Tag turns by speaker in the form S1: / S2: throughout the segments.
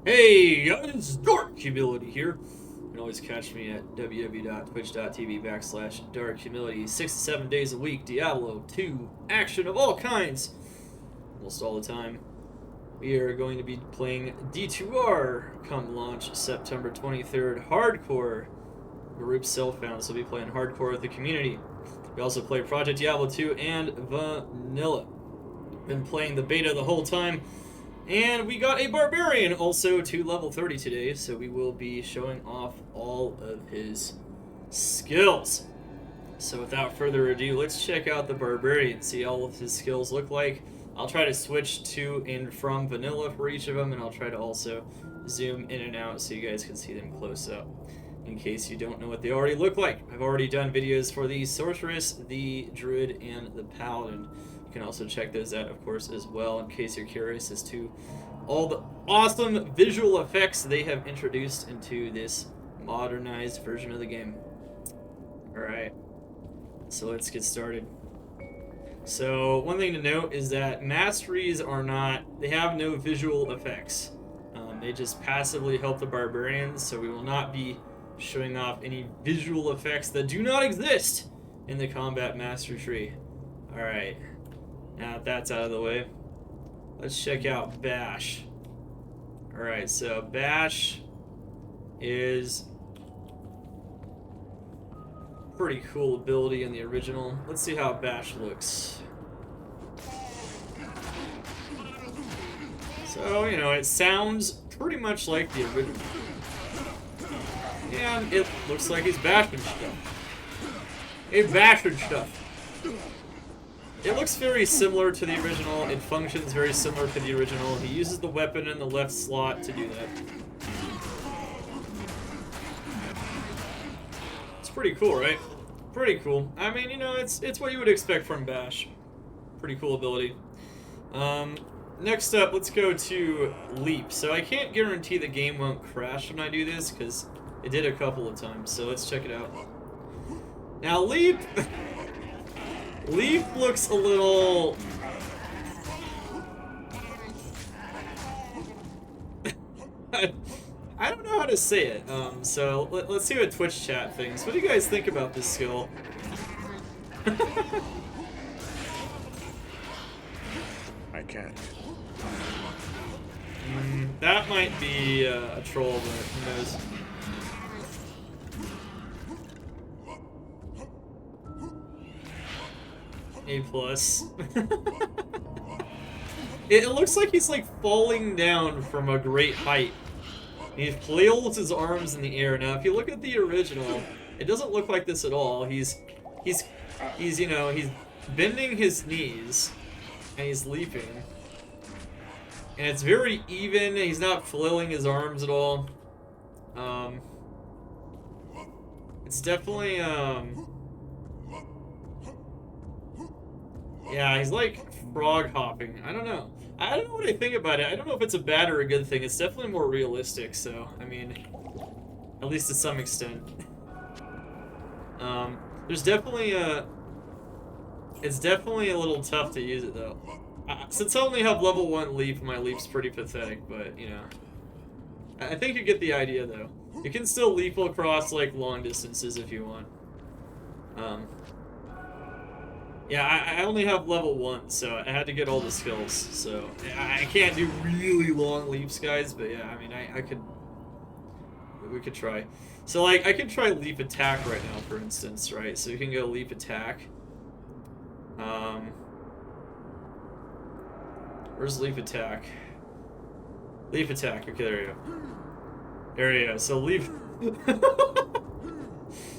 S1: Hey guys, Dark Humility here. You can always catch me at www.twitch.tv/darkhumility 6 to 7 days a week. Diablo 2 action of all kinds, almost all the time. We are going to be playing D2R come launch September 23rd. Hardcore group self-found, so we'll be playing hardcore with the community. We also play Project Diablo 2 and Vanilla. Been playing the beta the whole time. And we got a Barbarian also to level 30 today, so we will be showing off all of his skills. So without further ado, let's check out the Barbarian, see all of his skills look like. I'll try to switch to and from vanilla for each of them, and I'll try to also zoom in and out so you guys can see them close up, in case you don't know what they already look like. I've already done videos for the Sorceress, the Druid, and the Paladin. You can also check those out, of course, as well, in case you're curious as to all the awesome visual effects they have introduced into this modernized version of the game. Alright, so let's get started. So, one thing to note is that masteries are not, they have no visual effects. They just passively help the Barbarians, so we will not be showing off any visual effects that do not exist in the combat master tree. Alright. Now that that's out of the way, let's check out Bash. Alright, so Bash is pretty cool ability in the original. Let's see how Bash looks. So, you know, it sounds pretty much like the original. And it looks like he's bashing stuff. He's bashing stuff. It looks very similar to the original. It functions very similar to the original. He uses the weapon in the left slot to do that. It's pretty cool, right? Pretty cool. I mean, you know, it's what you would expect from Bash. Pretty cool ability. Next up, let's go to Leap. So I can't guarantee the game won't crash when I do this, because it did a couple of times. So let's check it out. Now, Leap... Leap looks a little... I don't know how to say it, so let's see what Twitch chat thinks. What do you guys think about this skill?
S2: I can't.
S1: That might be a troll, but who knows? A+. It looks like he's like falling down from a great height. He flails his arms in the air. Now, if you look at the original, it doesn't look like this at all. He's you know, he's bending his knees and he's leaping, and it's very even. He's not flailing his arms at all. It's definitely yeah, he's like frog hopping. I don't know. I don't know what I think about it. I don't know if it's a bad or a good thing. It's definitely more realistic, so, I mean, at least to some extent. There's definitely it's definitely a little tough to use it, though. Since I only have level 1 Leap, my Leap's pretty pathetic, but, you know. I think you get the idea, though. You can still leap across, like, long distances if you want. Yeah, I only have level 1, so I had to get all the skills, so I can't do really long leaps, guys, but yeah, I mean, we could try. So, like, I could try leap attack right now, for instance, right? So you can go leap attack. Where's leap attack? Leap attack, okay, there you go. There you go, so leap...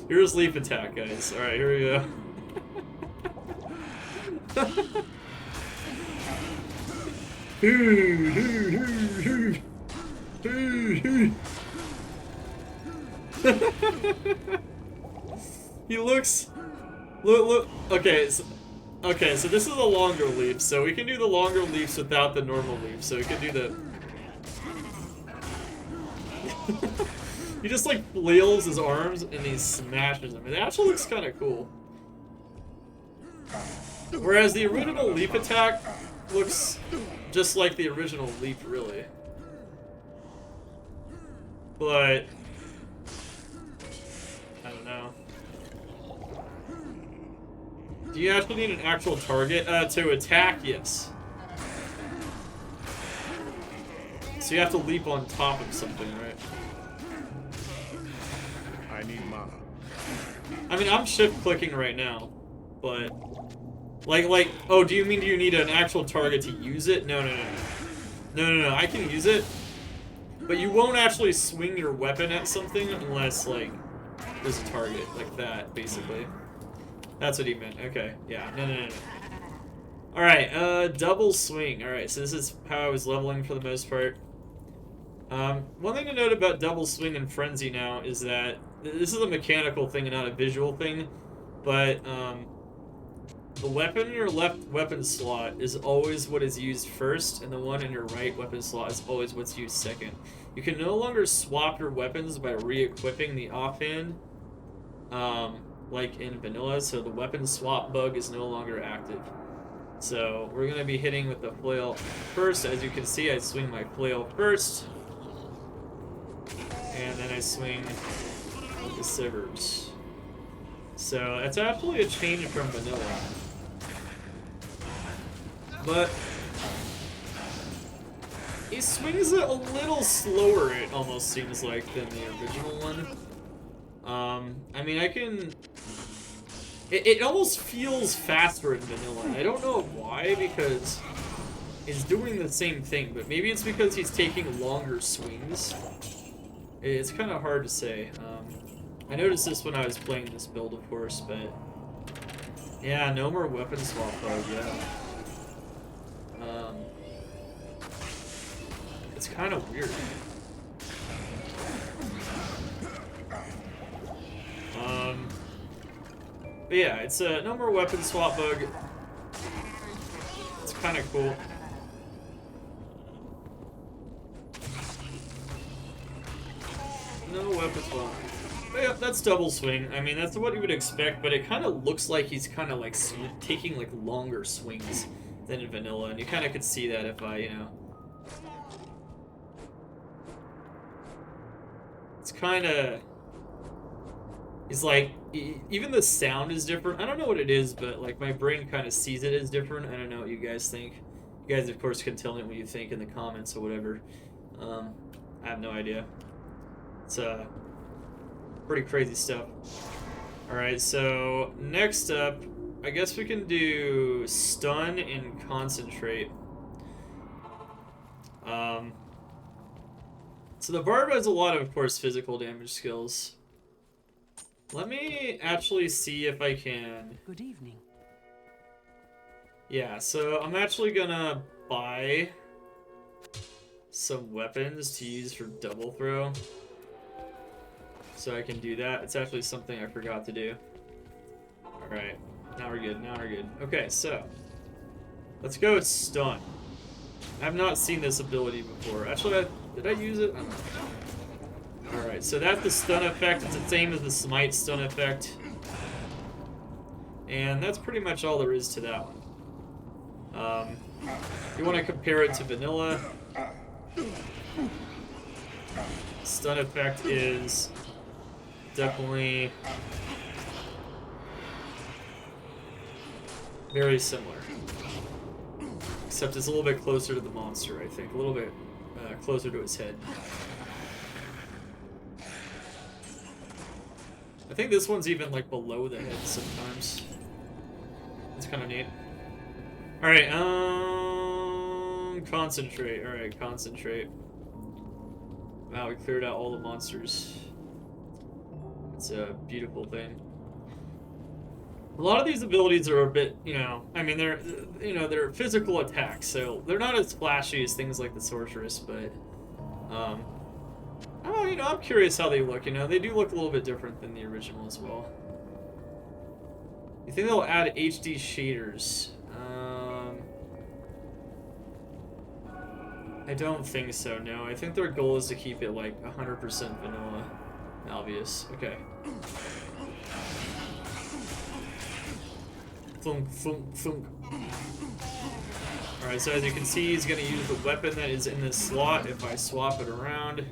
S1: Here's leap attack, guys. Alright, here we go. He looks... Look, okay, so this is a longer leap, so we can do the longer leaps without the normal leap, so we can do the... He just, like, flails his arms and he smashes them. It actually looks kind of cool. Whereas the original leap attack looks just like the original leap, really. but I don't know. Do you actually need an actual target to attack? Yes. So you have to leap on top of something, right?
S2: I need mana.
S1: I mean, I'm shift clicking right now, but like, oh, do you need an actual target to use it? No. No, I can use it, but you won't actually swing your weapon at something unless, like, there's a target, like that, basically. That's what he meant. Okay, yeah, no. Alright, double swing. Alright, so this is how I was leveling for the most part. One thing to note about double swing and frenzy now is that this is a mechanical thing and not a visual thing, but, the weapon in your left weapon slot is always what is used first, and the one in your right weapon slot is always what's used second. You can no longer swap your weapons by re-equipping the offhand, like in vanilla, so the weapon swap bug is no longer active. So we're going to be hitting with the flail first. As you can see, I swing my flail first, and then I swing with the scissors. So that's absolutely a change from vanilla. But he swings it a little slower, it almost seems like, than the original one. I mean, I can... It almost feels faster in vanilla. I don't know why, because he's doing the same thing, but maybe it's because he's taking longer swings. It's kind of hard to say. I noticed this when I was playing this build, of course, but... Yeah, no more weapon swap bug, yeah. It's kind of weird. But yeah, it's a no more weapon swap bug. It's kind of cool. No weapon swap. But yeah, that's double swing. I mean, that's what you would expect, but it kind of looks like he's kind of like taking like longer swings than in vanilla, and you kind of could see that if I, you know. It's kind of... It's like, even the sound is different. I don't know what it is, but like my brain kind of sees it as different. I don't know what you guys think. You guys, of course, can tell me what you think in the comments or whatever. I have no idea. It's pretty crazy stuff. Alright, so next up, I guess we can do stun and concentrate. So the Barb has a lot of course, physical damage skills. Let me actually see if I can...
S3: Good evening.
S1: Yeah, so I'm actually gonna buy some weapons to use for double throw. So I can do that. It's actually something I forgot to do. Alright, now we're good, Okay, so let's go with stun. I've not seen this ability before. Actually, did I use it? I don't know. Alright, so that's the stun effect. It's the same as the smite stun effect. And that's pretty much all there is to that one. If you want to compare it to vanilla, stun effect is definitely very similar. Except it's a little bit closer to the monster, I think. A little bit closer to its head. I think this one's even, like, below the head sometimes. It's kind of neat. Alright, concentrate. Alright, concentrate. Wow, we cleared out all the monsters. It's a beautiful thing. A lot of these abilities are a bit, you know, I mean, they're physical attacks, so they're not as flashy as things like the Sorceress, but, oh, you know, I'm curious how they look, you know, they do look a little bit different than the original as well. You think they'll add HD shaders? I don't think so, no. I think their goal is to keep it, like, 100% vanilla. Obvious. Okay. Thunk, thunk, thunk. Alright, so as you can see, he's going to use the weapon that is in this slot. If I swap it around,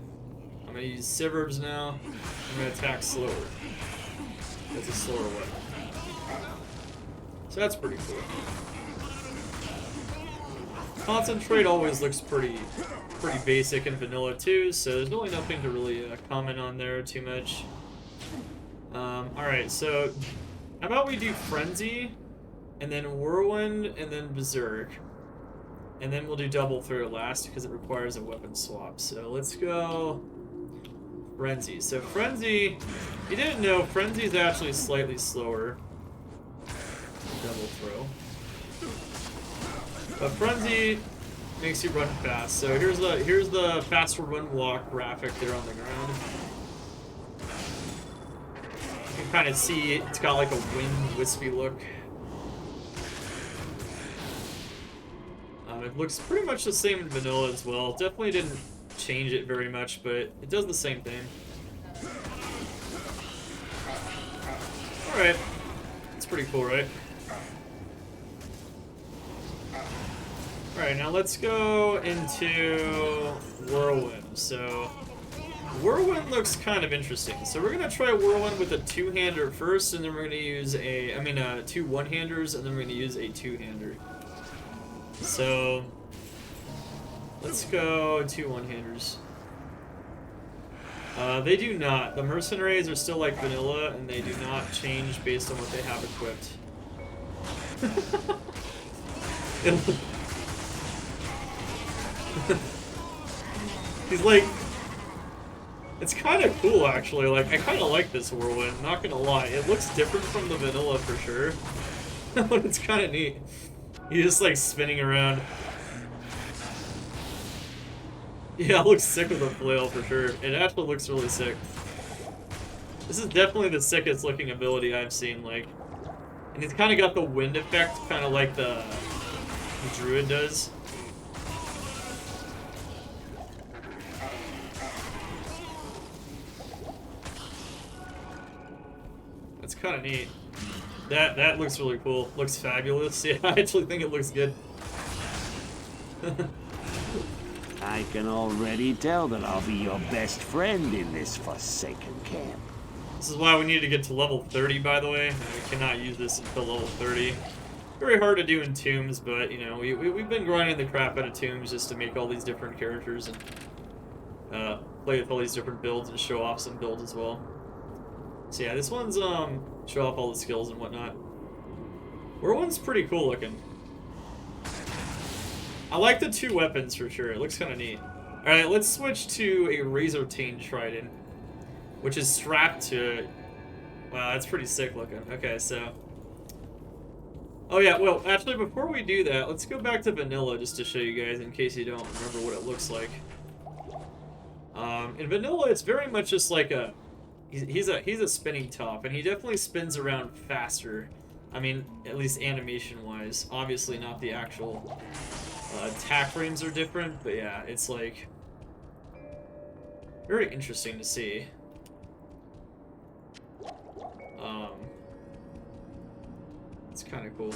S1: I'm gonna use Sivers now. I'm gonna attack slower. That's a slower weapon. So that's pretty cool. Concentrate always looks pretty basic in vanilla too, so there's really nothing to really comment on there too much. Alright, so how about we do Frenzy, and then Whirlwind, and then Berserk. And then we'll do Double Throw last because it requires a weapon swap. So let's go Frenzy. So Frenzy, if you didn't know, Frenzy is actually slightly slower than Double Throw. But Frenzy makes you run fast. So here's the faster run walk graphic there on the ground. You can kind of see it's got like a wind wispy look. It looks pretty much the same in vanilla as well. Definitely didn't change it very much, but it does the same thing. Alright. It's pretty cool, right? Alright, now let's go into Whirlwind. So, Whirlwind looks kind of interesting. So we're going to try Whirlwind with a two-hander first, and then we're going to use two one-handers, and then we're going to use a two-hander. So, let's go two one-handers. They do not. The mercenaries are still like vanilla, and they do not change based on what they have equipped. He's like... It's kind of cool, actually. Like, I kind of like this Whirlwind, not gonna lie. It looks different from the vanilla for sure. But it's kind of neat. He's just like spinning around. Yeah, it looks sick with a flail for sure. It actually looks really sick. This is definitely the sickest looking ability I've seen, like. And it's kind of got the wind effect, kind of like the Druid does. That's kind of neat. That looks really cool. Looks fabulous. Yeah, I actually think it looks good.
S3: I can already tell that I'll be your best friend in this forsaken camp.
S1: This is why we need to get to level 30, by the way. We cannot use this until level 30. Very hard to do in Tombs, but, you know, we've been grinding the crap out of Tombs just to make all these different characters and play with all these different builds and show off some builds as well. So yeah, this one's, show off all the skills and whatnot. Whirlwind's pretty cool looking. I like the two weapons for sure. It looks kind of neat. Alright, let's switch to a Razor-Tained Trident, which is strapped to... Wow, that's pretty sick looking. Okay, so... Oh yeah, well, actually, before we do that, let's go back to Vanilla just to show you guys in case you don't remember what it looks like. In Vanilla, it's very much just like a... He's a spinning top, and he definitely spins around faster. I mean, at least animation-wise. Obviously not the actual attack frames are different, but yeah, it's like very interesting to see. It's kind of cool.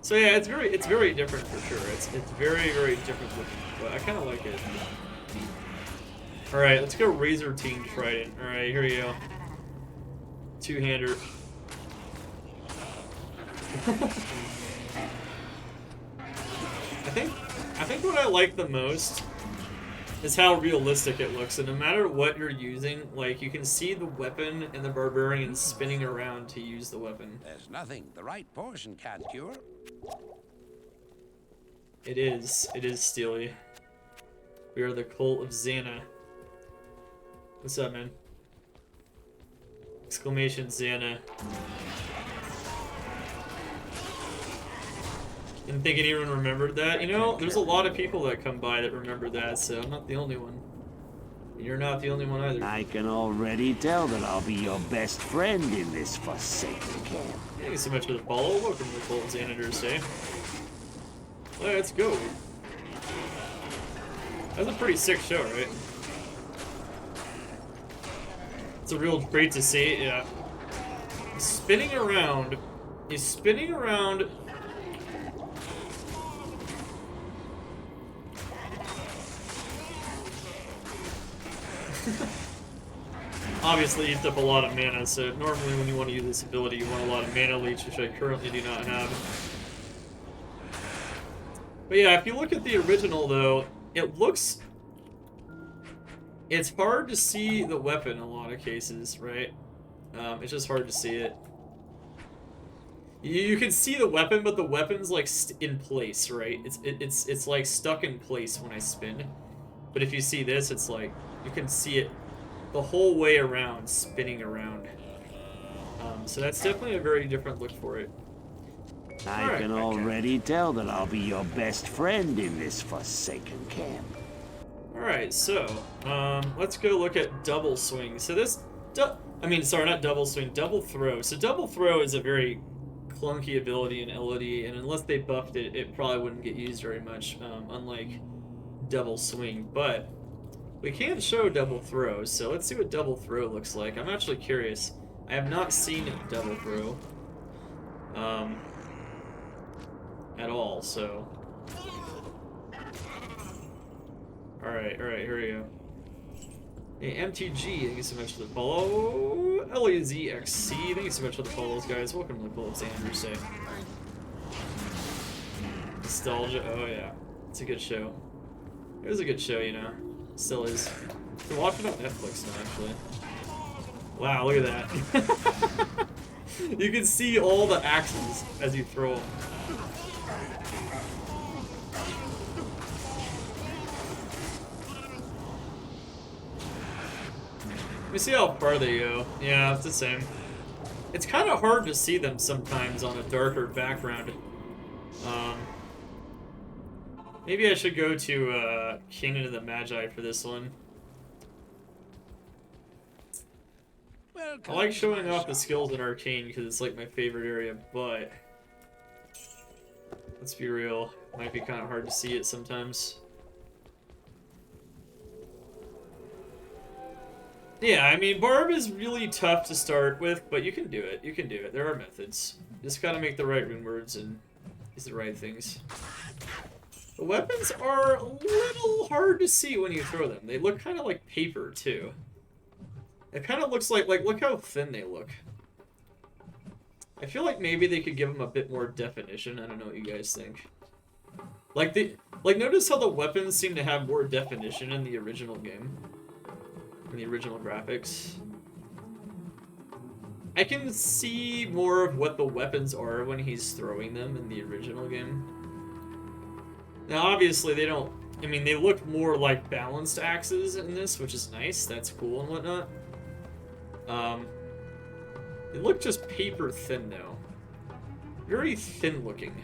S1: So yeah, it's very different for sure. It's very, very different looking, but I kind of like it. Alright, let's go Razor-Tained Trident. Alright, here we go. Two-hander. I think what I like the most is how realistic it looks. And no matter what you're using, like, you can see the weapon and the Barbarian spinning around to use the weapon.
S3: There's nothing the right portion can't cure.
S1: It is steely. We are the cult of Xana. What's up, man? Exclamation Xana. Didn't think anyone remembered that. You know, there's a lot of people that come by that remember that, so I'm not the only one. You're not the only one either.
S3: I can already tell that I'll be your best friend in this forsaken camp.
S1: Thank you so much for the follow. Welcome to the Cult of Xanadur's Day. Let's go. That's a pretty sick show, right? It's a real great to see, yeah. He's spinning around. He's spinning around. Obviously, used up a lot of mana, so normally when you want to use this ability, you want a lot of mana leech, which I currently do not have. But yeah, if you look at the original, though, it looks... It's hard to see the weapon in a lot of cases, right? It's just hard to see it. You can see the weapon, but the weapon's like in place, right? It's like stuck in place when I spin. But if you see this, it's like you can see it the whole way around, spinning around. So that's definitely a very different look for it.
S3: I can already tell that I'll be your best friend in this forsaken camp.
S1: Alright, so, let's go look at double swing. So this, sorry, not double swing, double throw. So double throw is a very clunky ability in LOD, and unless they buffed it, it probably wouldn't get used very much, unlike double swing. But we can show double throw, so let's see what double throw looks like. I'm actually curious. I have not seen double throw at all, so... Alright, here we go. Hey, MTG, thank you so much for the follow. LAZXC, thank you so much for the follows, guys. Welcome to the follows, Andrew say. Nostalgia, oh yeah. It's a good show. It was a good show, you know. Still is. You can watch it on Netflix now, actually. Wow, look at that. You can see all the axes as you throw them. Let me see how far they go. Yeah, it's the same. It's kind of hard to see them sometimes on a darker background. Maybe I should go to Canon of the Magi for this one. I like showing off the skills in Arcane because it's like my favorite area, but let's be real, it might be kind of hard to see it sometimes. Yeah, I mean, Barb is really tough to start with, but you can do it. You can do it. There are methods. Just gotta make the right rune words and use the right things. The weapons are a little hard to see when you throw them. They look kind of like paper, too. It kind of looks like, look how thin they look. I feel like maybe they could give them a bit more definition. I don't know what you guys think. Notice how the weapons seem to have more definition in the original game. In the original graphics. I can see more of what the weapons are when he's throwing them in the original game. Now, obviously, they don't... I mean, they look more like balanced axes in this, which is nice. That's cool and whatnot. They look just paper thin, though. Very thin looking.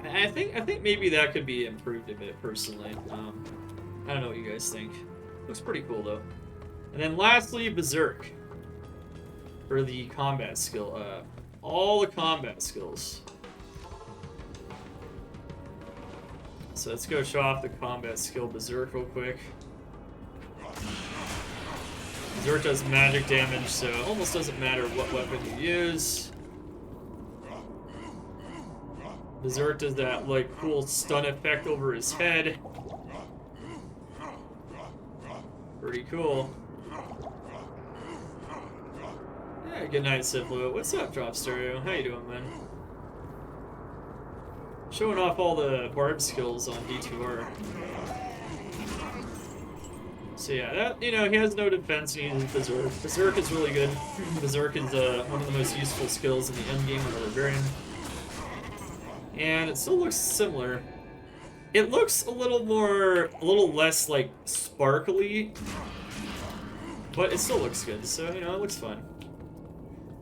S1: I think maybe that could be improved a bit, personally. I don't know what you guys think. Looks pretty cool, though. And then lastly, Berserk. For the combat skill. All the combat skills. So let's go show off the combat skill Berserk real quick. Berserk does magic damage, so it almost doesn't matter what weapon you use. Berserk does that, like, cool stun effect over his head. Pretty cool. Yeah, good night, Siflu. What's up, Drop Stereo? How you doing, man? Showing off all the Barb skills on D2R. So yeah, that, you know, he has no defense and he uses Berserk. Berserk is really good. Berserk is one of the most useful skills in the endgame on the Barbarian. And it still looks similar. It looks a little less, like, sparkly, but it still looks good, so, you know, it looks fun.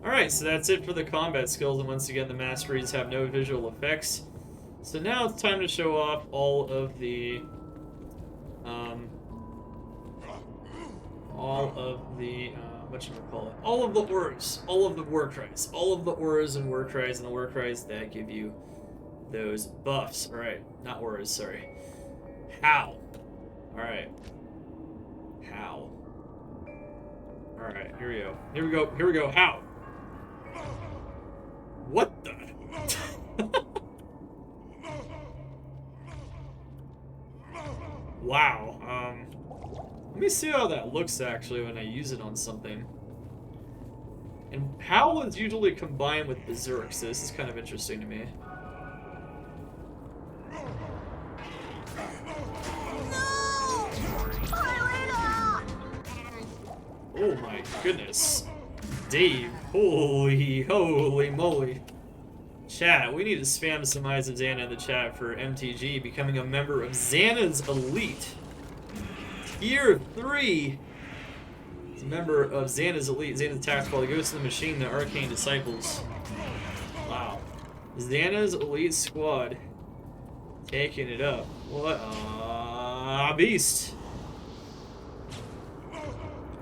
S1: Alright, so that's it for the combat skills, and once again, the masteries have no visual effects. So now it's time to show off all of the, whatchamacallit, all of the auras, all of the war cries, all of the auras and war cries, and the war cries that give you those buffs. Alright, not auras, sorry. How? Alright. How? Alright, here we go. Here we go. Here we go. How? What the? Wow. Let me see how that looks actually when I use it on something. And Howl is usually combined with Berserk, so this is kind of interesting to me. Oh my goodness. Dave, holy moly. Chat, we need to spam some Eyes of Xana in the chat for MTG becoming a member of Xana's Elite. Tier 3. He's a member of Xana's Elite, Xana's Tactical, the Ghost of the Machine, the Arcane Disciples. Wow. Xana's Elite Squad. Taking it up. What a beast.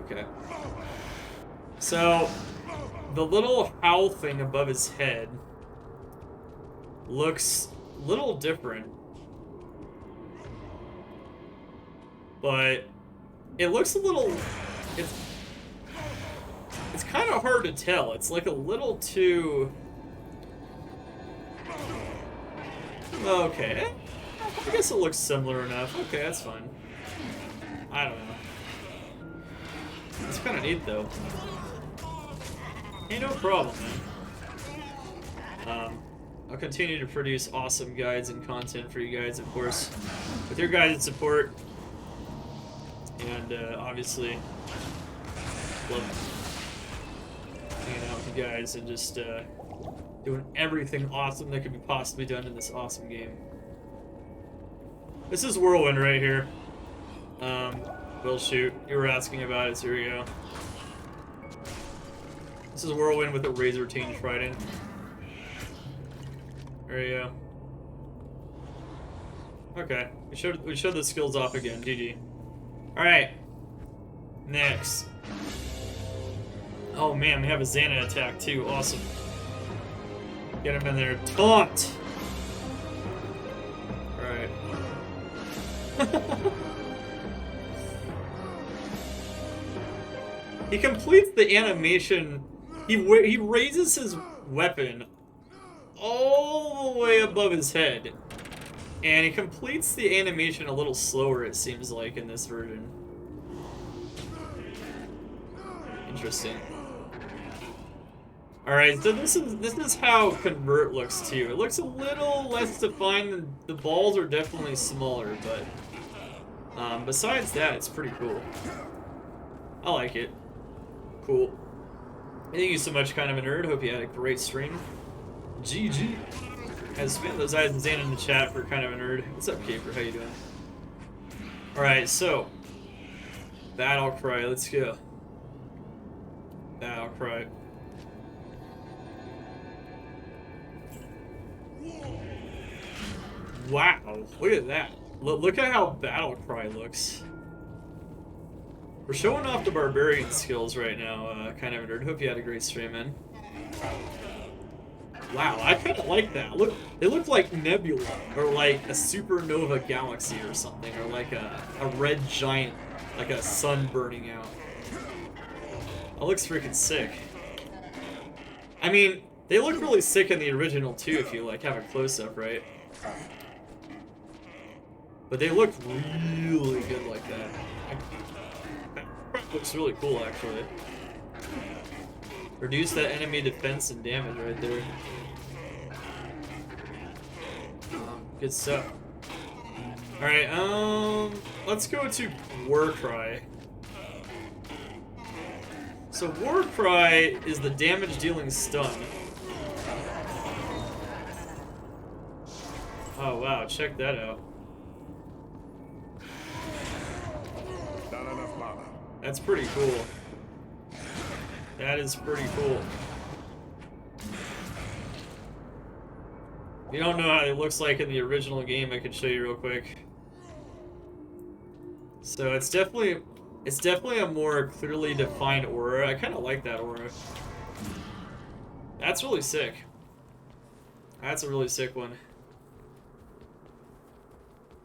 S1: Okay. So, the little howl thing above his head looks a little different. But it looks a little... It's kind of hard to tell. It's like a little too... Okay. I guess it looks similar enough. Okay, that's fine. I don't know. It's kind of neat, though. Ain't no problem, man. I'll continue to produce awesome guides and content for you guys, of course, with your guys' support. And, obviously, love hanging out with you guys and just, doing everything awesome that could be possibly done in this awesome game. This is Whirlwind right here. Will shoot. You were asking about it, so here we go. This is Whirlwind with a Razor Tinge Trident. There you go. Okay, we showed the skills off again. GG. All right. Next. Oh man, we have a Xana attack too. Awesome. Get him in there. Taunt. All right. He completes the animation. He raises his weapon all the way above his head, and he completes the animation a little slower, it seems like, in this version. Interesting. All right, so this is how Convert looks too. It looks a little less defined. The balls are definitely smaller, but besides that, it's pretty cool. I like it. Cool. Thank you so much, Kind of a Nerd. Hope you had a great stream. GG. I spam those Eyes of Xana in the chat for Kind of a Nerd. What's up, Caper? How you doing? Alright, so. Battle Cry. Let's go. Battle Cry. Wow. Look at that. Look at how Battle Cry looks. We're showing off the Barbarian skills right now, Kind of a Nerd. Hope you had a great stream, man. Wow, I kind of like that. Look, they look like Nebula, or like a supernova galaxy or something, or like a red giant, like a sun burning out. That looks freaking sick. I mean, they look really sick in the original too, if you like have a close-up, right? But they look really good like that. Looks really cool, actually. Reduce that enemy defense and damage right there. Good stuff. Alright, let's go to Warcry. So Warcry is the damage dealing stun. Oh wow, check that out.
S2: Not enough mana.
S1: That's pretty cool. That is pretty cool. If you don't know how it looks like in the original game, I could show you real quick. So it's definitely a more clearly defined aura. I kind of like that aura. That's really sick. That's a really sick one.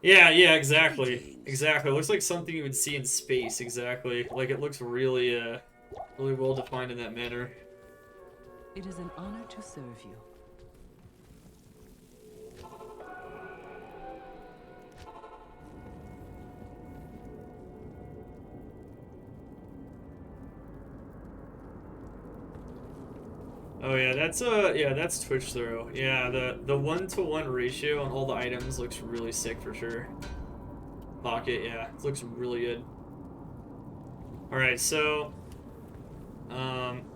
S1: Yeah, exactly. Exactly. It looks like something you would see in space, exactly. Like it looks really, really well defined in that manner.
S4: It is an honor to serve you.
S1: Oh yeah, that's Twitch throw. Yeah, the 1-to-1 ratio on all the items looks really sick for sure. Pocket, yeah, it looks really good. All right, so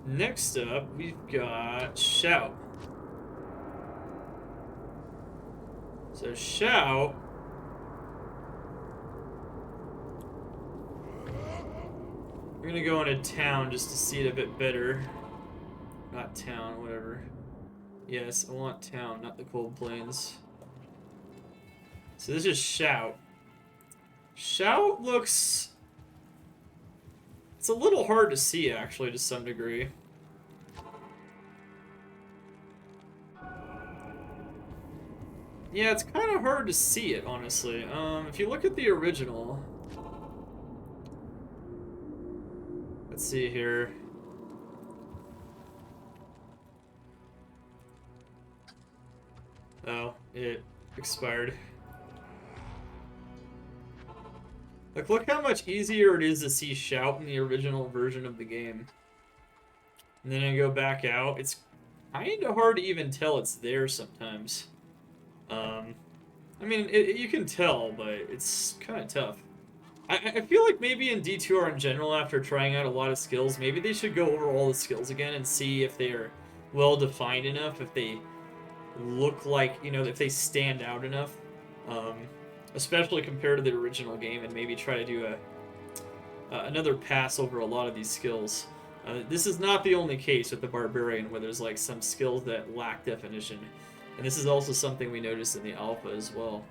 S1: next up we've got Shout. So Shout. We're gonna go into town just to see it a bit better. Not town, whatever. Yes, I want town, not the cold plains. So this is Shout. Shout looks... It's a little hard to see, actually, to some degree. Yeah, it's kind of hard to see it, honestly. If you look at the original... Let's see here. Oh, it expired. Like, look how much easier it is to see Shout in the original version of the game. And then I go back out. It's kind of hard to even tell it's there sometimes. I mean, you can tell, but it's kind of tough. I feel like maybe in D2R in general, after trying out a lot of skills, maybe they should go over all the skills again and see if they are well-defined enough, if they look like, you know, if they stand out enough. Especially compared to the original game, and maybe try to do another pass over a lot of these skills. This is not the only case with the Barbarian, where there's like some skills that lack definition. And this is also something we noticed in the alpha as well.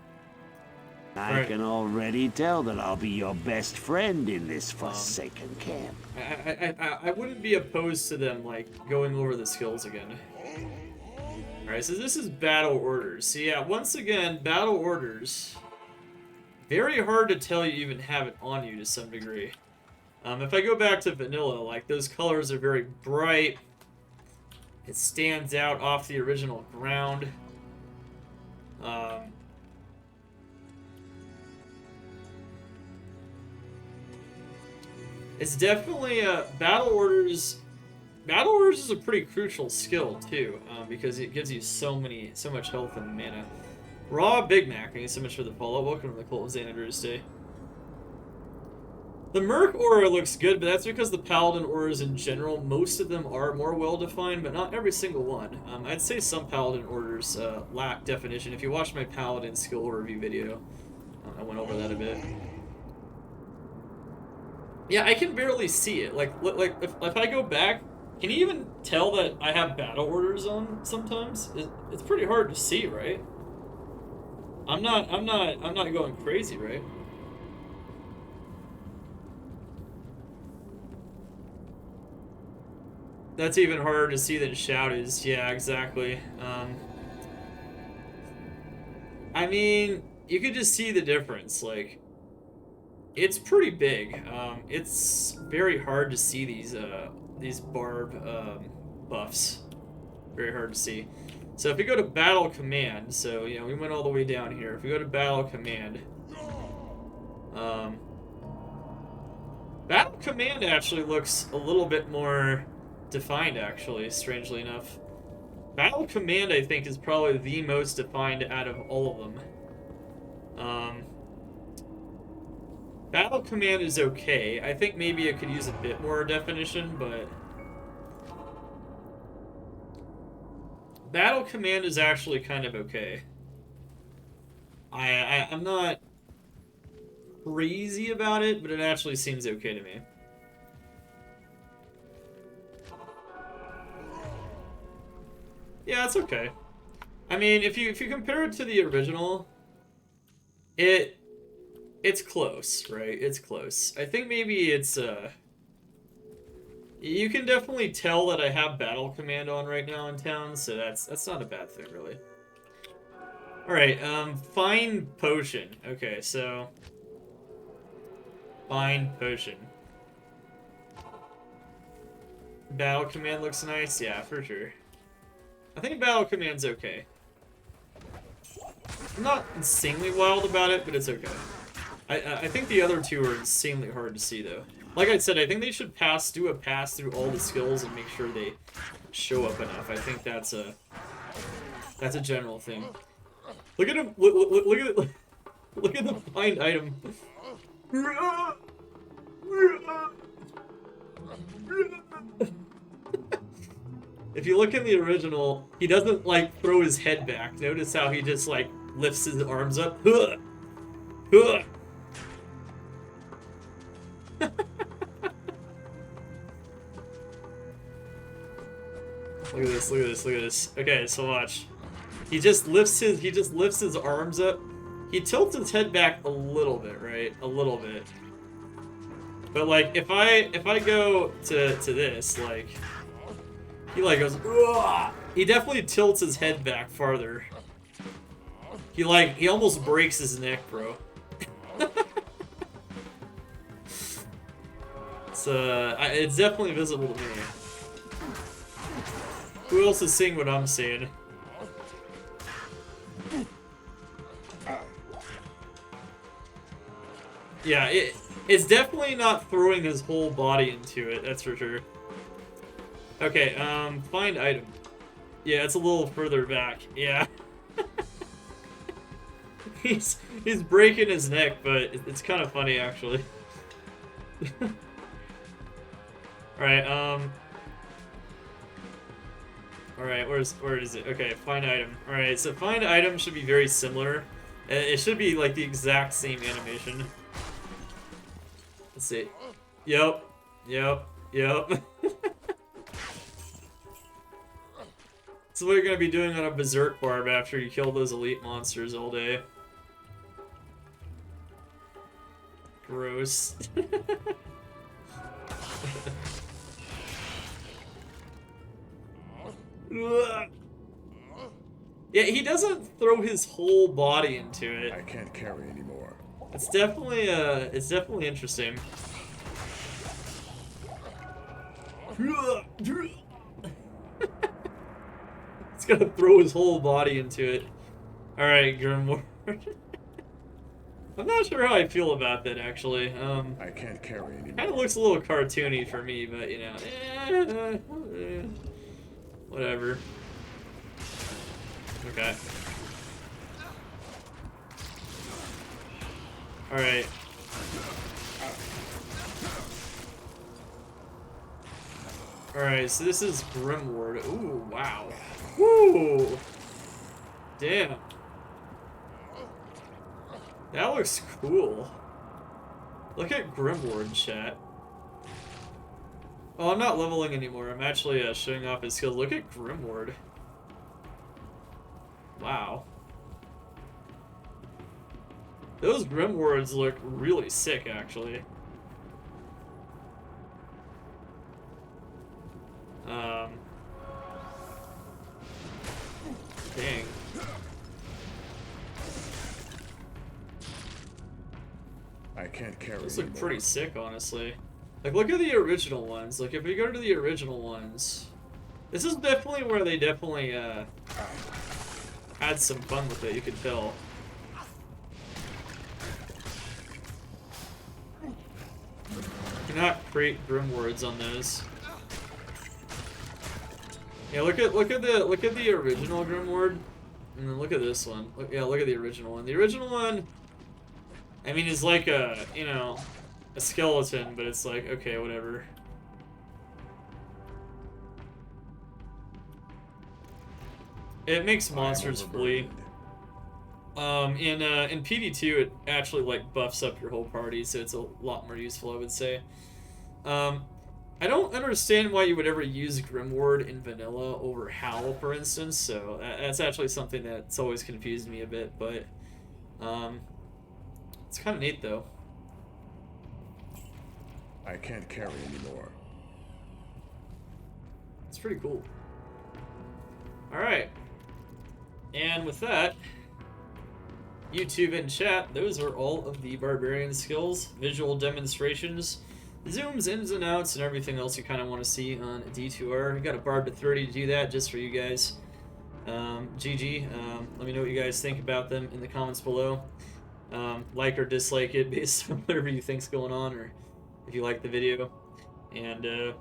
S3: I can already tell that I'll be your best friend in this forsaken camp.
S1: I wouldn't be opposed to them, like, going over the skills again. Alright, so this is battle orders. So yeah, once again, battle orders. Very hard to tell you even have it on you to some degree. If I go back to vanilla, like, those colors are very bright. It stands out off the original ground. It's definitely battle orders. Battle orders is a pretty crucial skill too, because it gives you so much health and mana. Raw Big Mac, thank you so much for the follow. Welcome to the Cult of Xana Drew's Day. The Merc aura looks good, but that's because the Paladin auras in general, most of them are more well-defined, but not every single one. I'd say some Paladin orders lack definition. If you watched my Paladin skill review video, I went over that a bit. Yeah, I can barely see it. Like if I go back, can you even tell that I have battle orders on sometimes? It's pretty hard to see, right? I'm not going crazy, right? That's even harder to see than Shout is. Yeah, exactly. I mean, you could just see the difference. Like, it's pretty big. It's very hard to see these barb buffs. Very hard to see. So if we go to Battle Command, so, you know, we went all the way down here. If we go to Battle Command, Battle Command actually looks a little bit more defined, actually, strangely enough. Battle Command, I think, is probably the most defined out of all of them. Battle Command is okay. I think maybe it could use a bit more definition, but Battle Command is actually kind of okay. I'm not crazy about it, but it actually seems okay to me. Yeah, it's okay. I mean, if you compare it to the original, it's close, right? It's close. I think maybe it's you can definitely tell that I have Battle Command on right now in town, so that's not a bad thing, really. All right, Find Potion. Okay, so Find Potion. Battle Command looks nice, yeah, for sure. I think Battle Command's okay. I'm not insanely wild about it, but it's okay. I think the other two are insanely hard to see, though. Like I said, I think they should do a pass through all the skills and make sure they show up enough. I think that's a general thing. Look at him. Look at it. Look at the find item. If you look in the original, he doesn't like throw his head back. Notice how he just like lifts his arms up. Look at this, look at this, look at this. Okay, so watch. He just lifts his arms up. He tilts his head back a little bit, right? A little bit. But like if I go to this, like he like goes, "Ugh!" He definitely tilts his head back farther. He almost breaks his neck, bro. It's definitely visible to me. Who else is seeing what I'm seeing? Yeah, it's definitely not throwing his whole body into it, that's for sure. Okay, find item. Yeah, it's a little further back. Yeah. he's breaking his neck, but it's kind of funny actually. Alright, alright, where is it? Okay, find item. Alright, so find item should be very similar. It should be like the exact same animation. Let's see. Yep. This is what you're gonna be doing on a Berserk Barb after you kill those elite monsters all day. Gross. Yeah, he doesn't throw his whole body into it.
S2: I can't carry anymore.
S1: It's definitely interesting. He's gonna throw his whole body into it. Alright, Grimoire. I'm not sure how I feel about that, actually.
S2: I can't carry anymore.
S1: Kinda looks a little cartoony for me, but, you know, whatever. Okay. Alright. Alright, so this is Grimward. Ooh, wow. Woo! Damn. That looks cool. Look at Grimward, chat. Oh, I'm not leveling anymore. I'm actually showing off his skills. Look at Grimward. Wow. Those Grimwards look really sick, actually. Dang.
S2: I can't carry
S1: Those look
S2: anymore.
S1: pretty sick, honestly. Like, look at the original ones. Like, if we go to the original ones, this is definitely where they definitely had some fun with it. You could tell. You cannot create Grimwards on those. Yeah, look at the original Grimward, and then look at this one. Look at the original one. The original one, I mean, is like a, you know, a skeleton, but it's like, okay, whatever. It makes monsters flee. In PD2, it actually like buffs up your whole party, so it's a lot more useful, I would say. I don't understand why you would ever use Grimward in vanilla over Howl, for instance. So that's actually something that's always confused me a bit, but it's kind of neat though.
S2: I can't carry anymore.
S1: It's pretty cool. All right, and with that, YouTube and chat, those are all of the Barbarian skills, visual demonstrations, zooms, ins and outs, and everything else you kind of want to see on D2R. We got a Barb to 30 to do that just for you guys. GG. Let me know what you guys think about them in the comments below. Like or dislike it based on whatever you think's going on, or if you like the video. And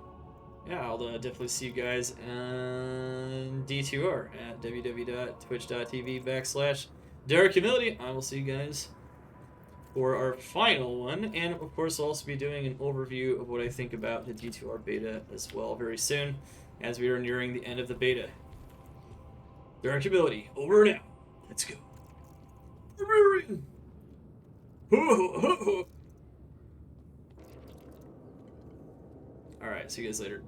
S1: yeah, I'll definitely see you guys on D2R at www.twitch.tv/DarkHumility. I will see you guys for our final one, and of course, I'll also be doing an overview of what I think about the D2R beta as well very soon, as we are nearing the end of the beta. Dark Humility, over and out. Let's go. Barbarian! Alright, see you guys later.